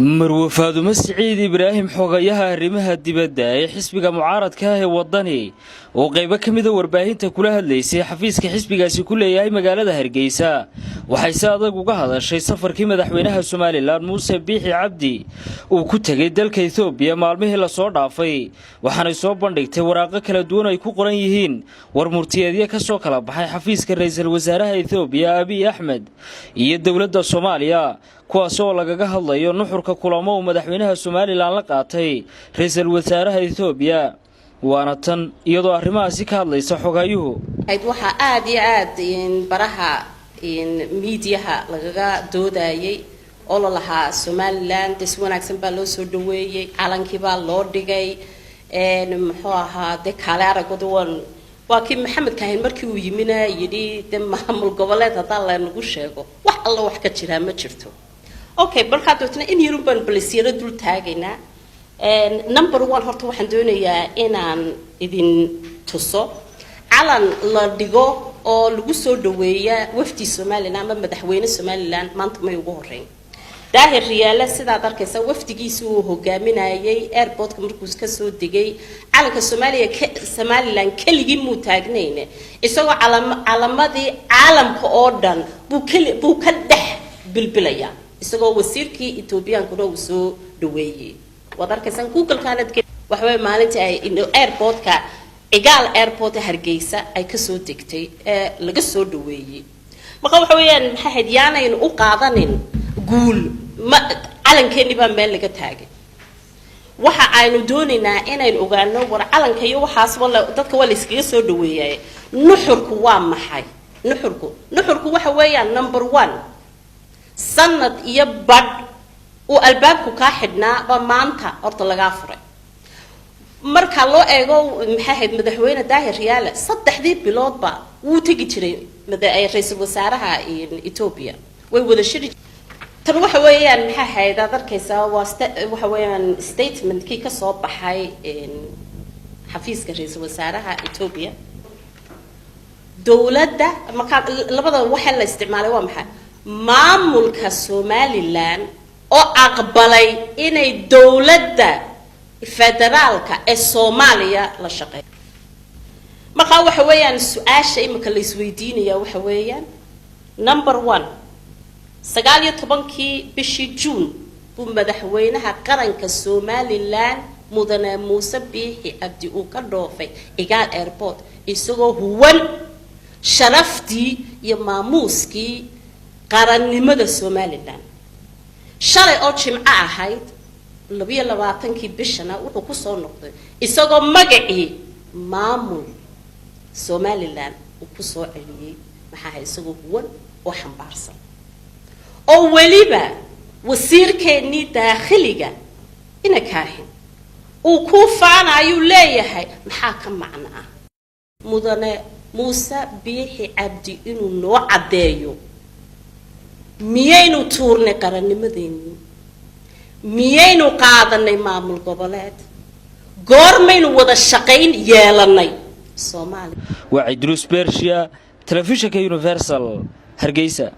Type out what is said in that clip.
marwo faadumo siciid ibraahim xogayaha arrimaha dibadda ee xisbiga mucaaradka ah ee wadani oo qaybo kamid ah warbaahinta kula hadlaysay xafiiska xisbigaasi ku leeyahay magaalada Hargeysa waxay si adag uga hadashay safarkii madaxweynaha Soomaaliland Muuse Biixi Cabdi uu ku tagay dalka Itoobiya maalmihii la soo dhaafay waxaana soo bandhigtay waraaqo kala duwan ay ku qoran yihiin war murtiyeedyo ka soo kala baxay xafiiska ra'iisul wasaaraha Itoobiya Abiy Ahmed iyo dawladda Soomaaliya kuwaas oo lagaga hadlayo nuxurka kulamo uu madaxweynaha Soomaaliland la qaatay ra'iisul wasaaraha Itoobiya waana tan iyadoo arrimahaasi ka hadlaysa xogayuhu waxa aad iyo aad baraha meediyaha lagaga doodayay oo la lahaa Soomaaliland si wanaagsan baa loo soo dhaweeyay calankii baa loo dhigay muxuu ahaa kale aragooda waa kii Maxamed Kaahin markii uu yimina yiri maamul goboleed hada la nagu sheego wax alla wax ka jira ma jirto okay marka dootna in European Police dul taagayna number 1 horta waxaan doonayaa inaan idin tuso calan la dhigo oo lagu soo dhaweeya wafdi Soomaaliland ama madaxweyne Soomaaliland maanta may ugu horeeyay daahir riyaala sida darkaysa wafdigiisu uu hogaaminayay airport markuu ka soo degay calanka Soomaaliland keligii muu taagnayne isagoo calamadii caalamka oo dhan buu ka dhex bilbilaya isagoo wasiirkii Itoobiyaanku uu soo dhaweeyay wadarkaysan Google-kaanad waxay maalintii ay airport-ka Igaal airport Hargeysa ay ka soo degtay laga soo dhaweeyay marka waxa weeyaan maxay yaanayn u qaadanin guul calankeeni baa meel laga taagay waxa aynu doonaynaa inaynu ogaano war calanka iyo waxaas wala dadka wala iskaga soo dhaweeyay nuxurku waa maxay nuxurku waxa weeyaan number 1 sanad iyo badh oo albaabku ka xidhnaa ba maanta horta laga furay marka loo eego maxay madaxweyne daahir riyaala saddexdii biloodba wuu tagi jiray ra'iisul wasaaraha Itoobiya way wada shiri tan waxa weeyaan maxay darkaysa waxa weeyaan statement-kii ka soo baxay xafiiska ra'iisul wasaaraha Itoobiya dawladda marka labada waxa la isticmaalay waa maxay maamulka Soomaaliland oo aqbalay inay dawladda federaalka ee Soomaaliya la shaqeeyo marka waxa weeyaan su'aasha imika la isweydiinaya waxa weeyaan number 1 19kii bishii June buu madaxweynaha qaranka Soomaaliland mudane Muuse Biixi Cabdi uu ka dhoofay Igaal airport isagoo huwan sharaftii iyo maamuuskii qarannimada Soomaaliland shalay oo Jimco ahayd 22kii bishana wuxuu ku soo noqday isagoo magacii maamul Soomaaliland uu ku soo celiyay maxaa isagoo huwan oo xambaarsan oo waliba wasiirkeennii daakhiliga ina Kaahin uu ku faanayo leeyahay maxaa ka macno ah mudane Muuse Biixi Cabdi inuu noo cadeeyo miyaynu tuurnay qarannimadeennii miyaynu qaadanay maamul goboleed goormaynu wada shaqayn yeelanay Soomaaliya waa Idris Persia telefishinka Universal Hargeysa